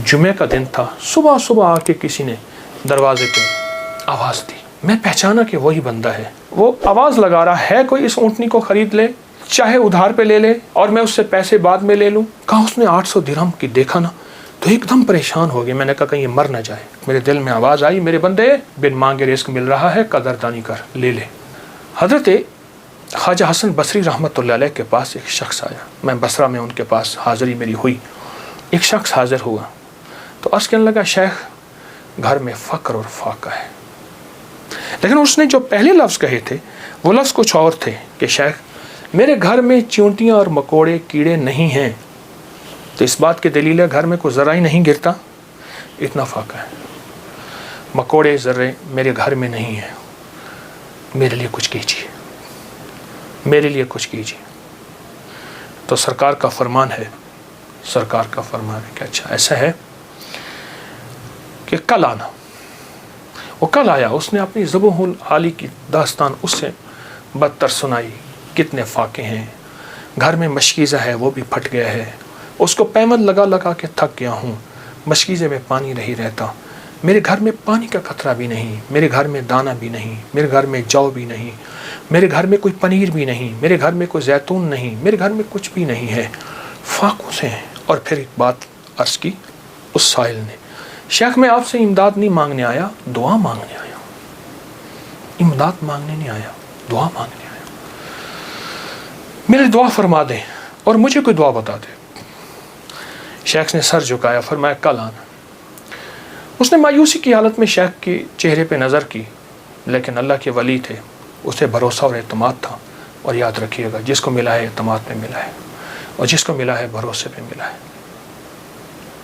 जुमे का दिन था, सुबह सुबह आके किसी ने दरवाजे पे आवाज़ दी। मैं पहचाना कि वही बंदा है। वो आवाज़ लगा रहा है, कोई इस ऊँटनी को ख़रीद ले, चाहे उधार पे ले ले और मैं उससे पैसे बाद में ले लूँ। कहा उसने 800 दिरहम की। देखा ना तो एकदम परेशान हो गया। मैंने कहा कहीं ये मर ना जाए। मेरे दिल में आवाज़ आई, मेरे बंदे, बिन मांगे रिस्क मिल रहा है, कदरदानी कर, ले ले। हज़रत ख्वाजा हसन बसरी रहमतुल्लाह अलैह के पास एक शख्स आया। मैं बसरा में उनके पास हाज़िरी मेरी हुई। एक शख्स हाज़िर हुआ तो अर्ज़ कहने लगा, शेख घर में फ़क्र और फाका है। लेकिन उसने जो पहले लफ्ज़ कहे थे वो लफ्ज़ कुछ और थे कि शेख मेरे घर में चींटियाँ और मकोड़े कीड़े नहीं हैं। तो इस बात की दलील है घर में कोई ज़रा ही नहीं गिरता, इतना फाका है। मकोड़े ज़र्रे मेरे घर में नहीं हैं, मेरे लिए कुछ कीजिए, मेरे लिए कुछ कीजिए। तो सरकार का फरमान है, सरकार का फरमान है कि अच्छा ऐसा है कि कल आना। वो कल आया। उसने अपनी ज़ुबहुल आली की दास्तान उससे बदतर सुनाई। कितने फाके हैं, घर में मशकीज़ा है वो भी फट गया है, उसको पैमद लगा लगा के थक गया हूँ, मशकीज़े में पानी नहीं रहता, मेरे घर में पानी का खतरा भी नहीं, मेरे घर में दाना भी नहीं, मेरे घर में जौ भी नहीं, मेरे घर में कोई पनीर भी नहीं, मेरे घर में कोई जैतून नहीं, मेरे घर में कुछ भी नहीं है, फाकों से हैं। और फिर एक बात अर्ज़ की उस साहिल ने, शेख मैं आपसे इमदाद नहीं मांगने आया, दुआ मांगने आया। इमदाद मांगने नहीं आया, दुआ मांगने आया। मेरी दुआ फरमा दें और मुझे कोई दुआ बता दे। शेख ने सर झुकाया, फरमाया कल आना। उसने मायूसी की हालत में शेख के चेहरे पे नज़र की, लेकिन अल्लाह के वली थे, उसे भरोसा और एतमाद था। और याद रखिएगा जिसको मिला है एतमाद पे मिला है, और जिसको मिला है भरोसे पे मिला है,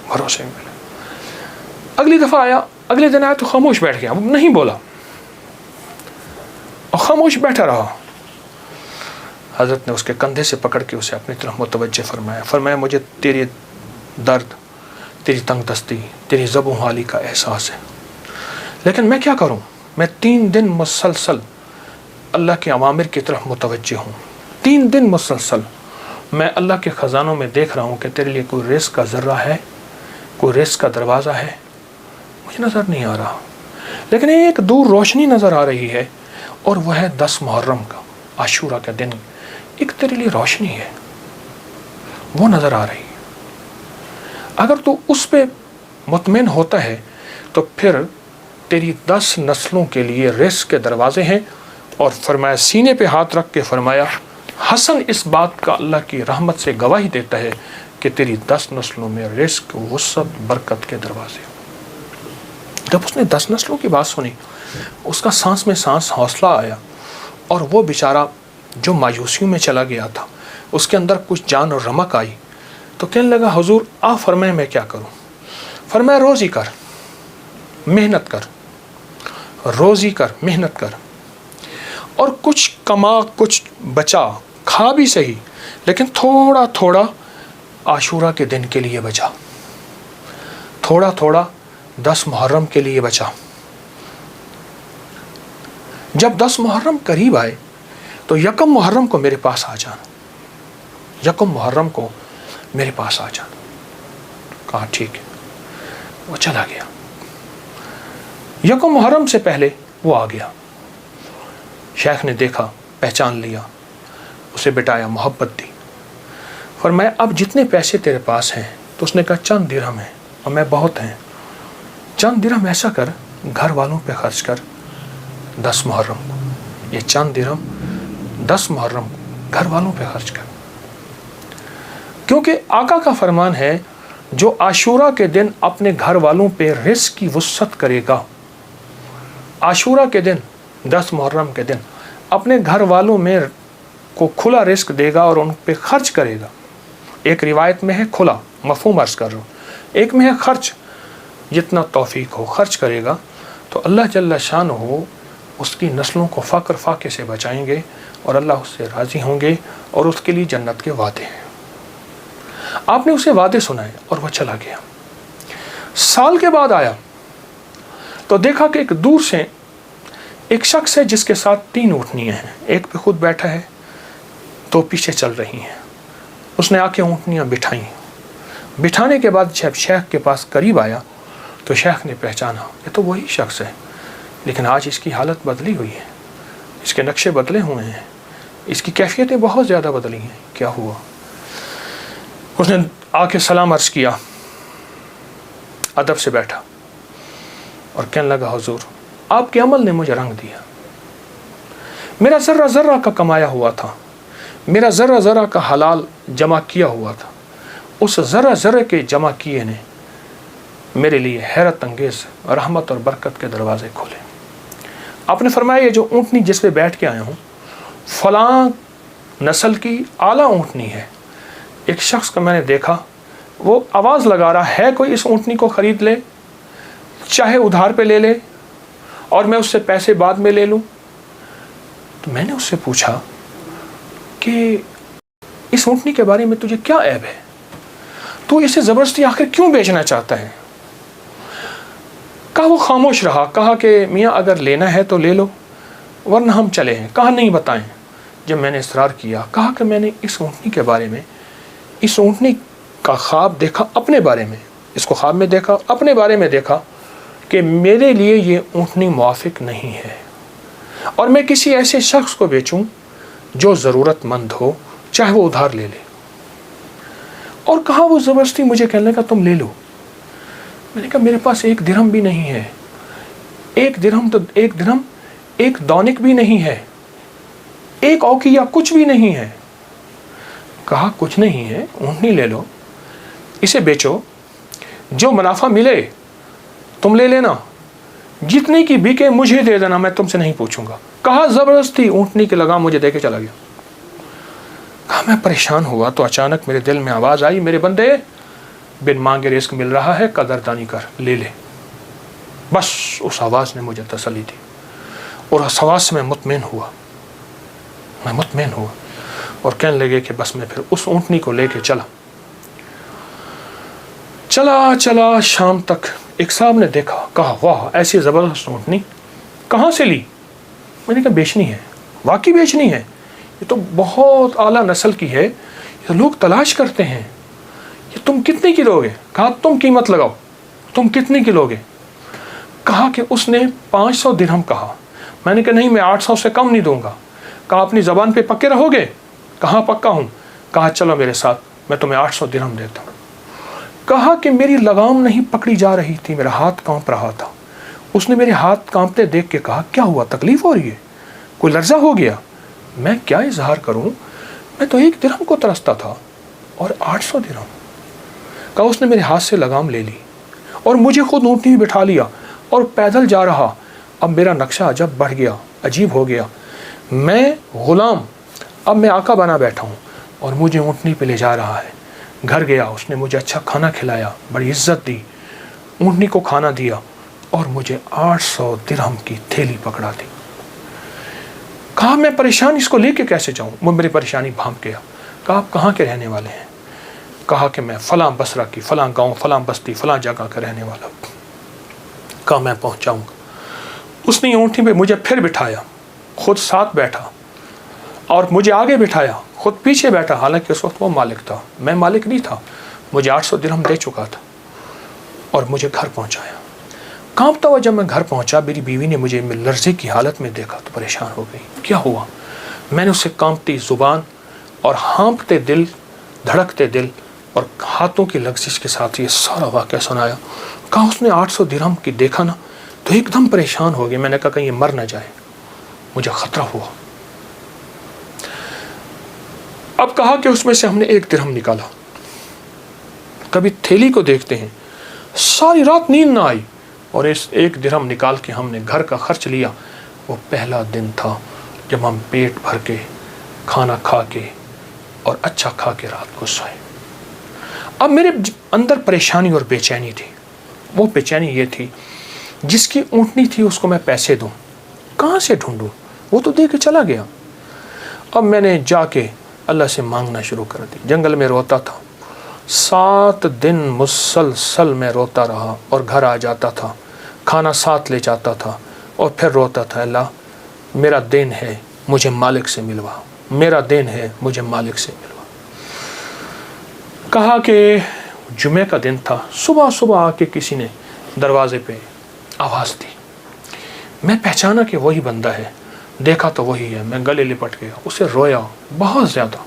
भरोसे में मिला है। अगली दफ़ा आया, अगले दिन आया तो खामोश बैठ गया, नहीं बोला और खामोश बैठा रहा। हज़रत ने उसके कंधे से पकड़ के उसे अपनी तरफ मुतवज्जे फरमाया। फरमाया मुझे तेरी दर्द, तेरी तंग दस्ती, तेरी ज़बो हाली का एहसास है, लेकिन मैं क्या करूं? मैं 3 दिन मुसलसल अल्लाह के अवामिर की तरफ मुतवज्जे हूँ। 3 दिन मुसलसल मैं अल्लाह के ख़जानों में देख रहा हूँ कि तेरे लिए कोई रिस्क का ज़र्रा है, कोई रिस्क का दरवाज़ा है, मुझे नज़र नहीं आ रहा। लेकिन एक दूर रोशनी नज़र आ रही है और वह है 10 मुहर्रम का, आशूरा का दिन। एक तेरे लिए रोशनी है, वो नज़र आ रही है। अगर तू उस पर मुतमिन होता है तो फिर तेरी 10 नस्लों के लिए रिस्क के दरवाजे हैं। और फरमाया, सीने पे हाथ रख के फरमाया, हसन इस बात का अल्लाह की रहमत से गवाही देता है कि तेरी 10 नस्लों में रिस्क, वुसअत, बरकत के दरवाजे। जब उसने 10 नस्लों की बात सुनी, उसका सांस में सांस हौसला आया। और वो बेचारा जो मायूसियों में चला गया था, उसके अंदर कुछ जान और रमक आई। तो कहने लगा, हुजूर आप फरमाए मैं क्या करूं? फरमाया, रोज़ी कर, मेहनत कर, रोज़ी कर, मेहनत कर, और कुछ कमा, कुछ बचा, खा भी सही, लेकिन थोड़ा थोड़ा आशूरा के दिन के लिए बचा, थोड़ा थोड़ा 10 मुहर्रम के लिए बचा। जब 10 मुहर्रम करीब आए तो यकम मुहर्रम को मेरे पास आ जाना, यकम मुहर्रम को मेरे पास आ जाना। कहा ठीक है। वो चला गया। यकम मुहर्रम से पहले वो आ गया। शेख ने देखा, पहचान लिया, उसे बिठाया, मोहब्बत दी। फरमाया, अब जितने पैसे तेरे पास हैं, तो उसने कहा चंद दिरहम है और मैं बहुत हैं। चंद दिरहम ऐसा कर, घर वालों पे खर्च कर 10 मुहर्रम को। ये चंद दिरहम 10 मुहर्रम को घर वालों पे खर्च कर, क्योंकि आका का फरमान है, जो आशूरा के दिन अपने घर वालों पे रिस्क की वुसअत करेगा, आशूरा के दिन 10 मुहर्रम के दिन अपने घर वालों में को खुला रिस्क देगा और उन पे खर्च करेगा। एक रिवायत में है खुला, मफहूम अर्ज़ कर रहा हूँ, एक में है खर्च, जितना तौफीक हो खर्च करेगा तो अल्लाह जल्ला शान हो उसकी नस्लों को फ़क्र फाके से बचाएंगे और अल्लाह उससे राज़ी होंगे और उसके लिए जन्नत के वादे हैं। आपने उसे वादे सुनाए और वह चला गया। साल के बाद आया तो देखा कि एक दूर से एक शख्स है जिसके साथ 3 ऊँटनियाँ हैं, एक पे खुद बैठा है, 2 पीछे चल रही हैं। उसने आके ऊँटनियाँ बिठाई, बिठाने के बाद जब शेख के पास करीब आया तो शेख ने पहचाना ये तो वही शख्स है, लेकिन आज इसकी हालत बदली हुई है, इसके नक्शे बदले हुए हैं, इसकी कैफियतें बहुत ज़्यादा बदली हैं। क्या हुआ? उसने आके सलाम अर्ज़ किया, अदब से बैठा और कहने लगा, हुजूर आपके अमल ने मुझे रंग दिया। मेरा ज़र्रा ज़र्रा का कमाया हुआ था, मेरा ज़र्रा ज़र्रा का हलाल जमा किया हुआ था, उस ज़र्रा ज़र्रे के जमा किए ने मेरे लिए हैरत अंगेज़ रहमत और बरकत के दरवाज़े खोले। आपने फरमाया ये जो ऊँटनी जिस पे बैठ के आया हूँ फ़लाँ नस्ल की आला ऊँटनी है। एक शख्स को मैंने देखा, वो आवाज़ लगा रहा है कोई इस ऊँटनी को ख़रीद ले, चाहे उधार पे ले ले और मैं उससे पैसे बाद में ले लूँ। तो मैंने उससे पूछा कि इस ऊँटनी के बारे में तुझे क्या ऐब है, तो इसे ज़बरदस्ती आखिर क्यों बेचना चाहता है? कहा वो खामोश रहा। कहा कि मियाँ अगर लेना है तो ले लो वरना हम चले हैं। कहा नहीं बताएं। जब मैंने इसरार किया, कहा कि मैंने इस ऊँटनी के बारे में, इस ऊँटनी का ख्वाब देखा अपने बारे में, इसको ख्वाब में देखा, अपने बारे में देखा कि मेरे लिए ये ऊँटनी मुआफिक नहीं है और मैं किसी ऐसे शख्स को बेचूं जो ज़रूरतमंद हो, चाहे वो उधार ले ले। और कहा वो ज़बरदस्ती मुझे कहने लगा तुम ले लो। मैंने कहा मेरे पास एक दिरहम भी नहीं है, एक दिरहम एक दौनिक भी नहीं है, एक औकिया कुछ भी नहीं है। कहा कुछ नहीं है, ऊँटनी ले लो, इसे बेचो, जो मुनाफा मिले तुम ले लेना, जितनी की बिके मुझे दे देना, मैं तुमसे नहीं पूछूंगा। कहा ज़बरदस्ती ऊँटनी के लगाम मुझे दे के चला गया। कहा मैं परेशान हुआ तो अचानक मेरे दिल में आवाज़ आई, मेरे बंदे बिन मांगे रिस्क मिल रहा है, कदरदानी कर, ले ले। बस उस आवाज़ ने मुझे तसल्ली दी और उस आवाज़ से मैं मुतमईन हुआ और कहने लगे कि बस मैं फिर उस ऊँटनी को लेके चला शाम तक। एक साहब ने देखा, कहा वाह ऐसी ज़बरदस्त ऊँटनी कहाँ से ली? मैंने कहा बेचनी है। वाकई बेचनी है, ये तो बहुत आला नस्ल की है, ये लोग तलाश करते हैं, ये तुम कितने की लोगे? कहा तुम कीमत लगाओ, तुम कितने की लोगे? कहा कि उसने 500 दिरहम कहा। मैंने कहा नहीं मैं 800 से कम नहीं दूंगा। कहा अपनी ज़बान पे पक्के रहोगे? कहाँ पक्का हूँ। कहा चलो मेरे साथ, मैं तुम्हें 800 दिरहम देता हूँ। कहा कि मेरी लगाम नहीं पकड़ी जा रही थी, मेरा हाथ कांप रहा था। उसने मेरे हाथ कांपते देख के कहा क्या हुआ, तकलीफ़ हो रही है, कोई लर्जा हो गया? मैं क्या इजहार करूं, मैं तो 1 दिरहम को तरसता था और 800 दिरहम। कहा उसने मेरे हाथ से लगाम ले ली और मुझे खुद ऊँटनी में बिठा लिया और पैदल जा रहा। अब मेरा नक्शा अजब बढ़ गया, अजीब हो गया। मैं ग़ुलाम, अब मैं आका बना बैठा हूँ और मुझे ऊँटनी पे ले जा रहा है। घर गया, उसने मुझे अच्छा खाना खिलाया, बड़ी इज्जत दी, ऊँटनी को खाना दिया और मुझे 800 दिरहम की थैली पकड़ा दी। कहा मैं परेशान, इसको लेके कैसे जाऊँ? वो मेरी परेशानी भांप गया। कहा आप कहाँ के रहने वाले हैं? कहा कि मैं फ़लाँ बसरा की, फ़लाँ गाँव, फ़लाँ बस्ती, फ़लाँ जगह का रहने वाला हूँ। कहा मैं पहुँचाऊँगा। उसने ऊँटनी पे मुझे फिर बिठाया, खुद साथ बैठा और मुझे आगे बिठाया, खुद पीछे बैठा। हालांकि उस वक्त वो मालिक था, मैं मालिक नहीं था। मुझे 800 दिरहम दे चुका था और मुझे घर पहुँचाया। कांपता हुआ जब मैं घर पहुँचा, मेरी बीवी ने मुझे लर्ज़े की हालत में देखा तो परेशान हो गई। क्या हुआ? मैंने उससे कांपती ज़ुबान और हाँफते दिल, धड़कते दिल और हाथों की लग्जिश के साथ ये सारा वाक़या सुनाया। कहा उसने 800 दिरहम की देखा ना तो एकदम परेशान हो गए। मैंने कहा कहीं ये मर ना जाए, मुझे ख़तरा हुआ। अब कहा कि उसमें से हमने 1 दिरहम निकाला। कभी थैली को देखते हैं, सारी रात नींद ना आई और इस 1 दिरहम निकाल के हमने घर का खर्च लिया। वो पहला दिन था जब हम पेट भर के खाना खा के और अच्छा खा के रात को सोए। अब मेरे अंदर परेशानी और बेचैनी थी। वो बेचैनी ये थी, जिसकी ऊँटनी थी उसको मैं पैसे दूँ, कहाँ से ढूंढूँ? वो तो दे के चला गया। अब मैंने जाके अल्लाह से मांगना शुरू कर दी। जंगल में रोता था, 7 दिन मुसलसल मैं रोता रहा और घर आ जाता था, खाना साथ ले जाता था और फिर रोता था, अल्लाह मेरा दिन है, मुझे मालिक से मिलवा, मेरा दिन है, मुझे मालिक से मिलवा। कहा कि जुमे का दिन था, सुबह सुबह आके किसी ने दरवाजे पे आवाज़ दी। मैं पहचाना कि वही बंदा है, देखा तो वही है। मैं गले लिपट गया, उसे रोया बहुत ज़्यादा।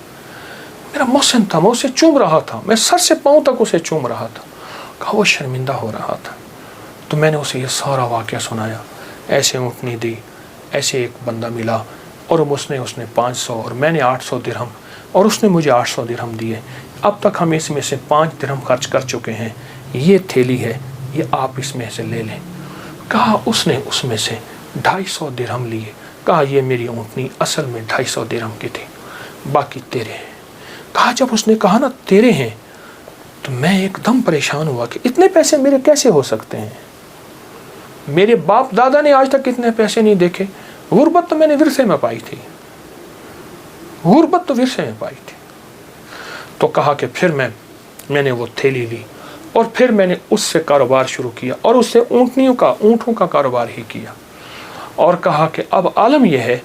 मेरा मोहसिन था, मैं उसे चूम रहा था, मैं सर से पाँव तक उसे चूम रहा था। कहा वो शर्मिंदा हो रहा था। तो मैंने उसे ये सारा वाक़या सुनाया, ऐसे ऊँटनी दी, ऐसे एक बंदा मिला और उसने 500 और मैंने 800 दिरहम और उसने मुझे 800 दिरहम दिए। अब तक हम इसमें से 5 दिरहम खर्च कर चुके हैं, ये थैली है, ये आप इसमें से ले लें। कहा उसने उसमें से 250 दिरहम लिए। कहा ये मेरी ऊँटनी असल में 250 दिरहम की थी, बाकी तेरे हैं। कहा जब उसने कहा ना तेरे हैं, तो मैं एकदम परेशान हुआ कि इतने पैसे मेरे कैसे हो सकते हैं। मेरे बाप दादा ने आज तक इतने पैसे नहीं देखे। गुर्बत तो मैंने विरसे में पाई थी, गुर्बत तो विरसे में पाई थी। तो कहा कि फिर मैंने वो थैली ली और फिर मैंने उससे कारोबार शुरू किया और उससे ऊँटों का कारोबार ही किया। और कहा कि अब आलम यह है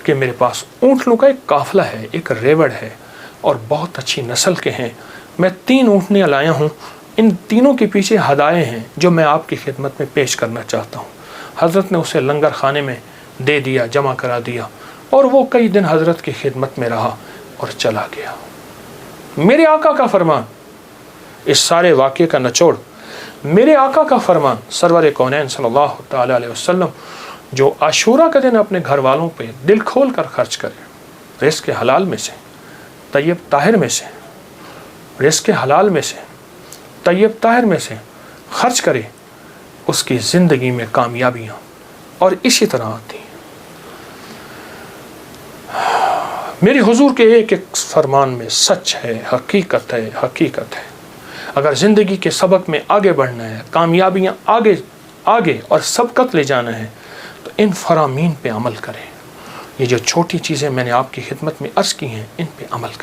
कि मेरे पास ऊँटों का एक काफ़िला है, एक रेवड़ है और बहुत अच्छी नस्ल के हैं। मैं 3 ऊँटनियाँ लाया हूँ, इन तीनों के पीछे हदाए हैं जो मैं आपकी खिदमत में पेश करना चाहता हूँ। हज़रत ने उसे लंगर खाने में दे दिया, जमा करा दिया और वो कई दिन हज़रत की खिदमत में रहा और चला गया। मेरे आका का फरमान, इस सारे वाक़े का निचोड़ मेरे आका का फरमान सरवर कौनैन सल्लल्लाहु तआला अलैहि वसल्लम, जो आशूरा के दिन अपने घर वालों पे दिल खोल कर खर्च करे, रिज़्क़ हलाल में से, तय्यब ताहिर में से, रिज़्क़ हलाल में से, तय्यब ताहिर में से खर्च करे, उसकी ज़िंदगी में कामयाबियाँ और इसी तरह आती हैं। मेरे हुजूर के एक एक फरमान में सच है, हकीकत है, हकीकत है। अगर ज़िंदगी के सबक में आगे बढ़ना है, कामयाबियाँ आगे और सबकत ले जाना है, तो इन फरामीन पे अमल करें। ये जो छोटी चीज़ें मैंने आपकी खिदमत में अर्ज़ की हैं, इन पे अमल करें।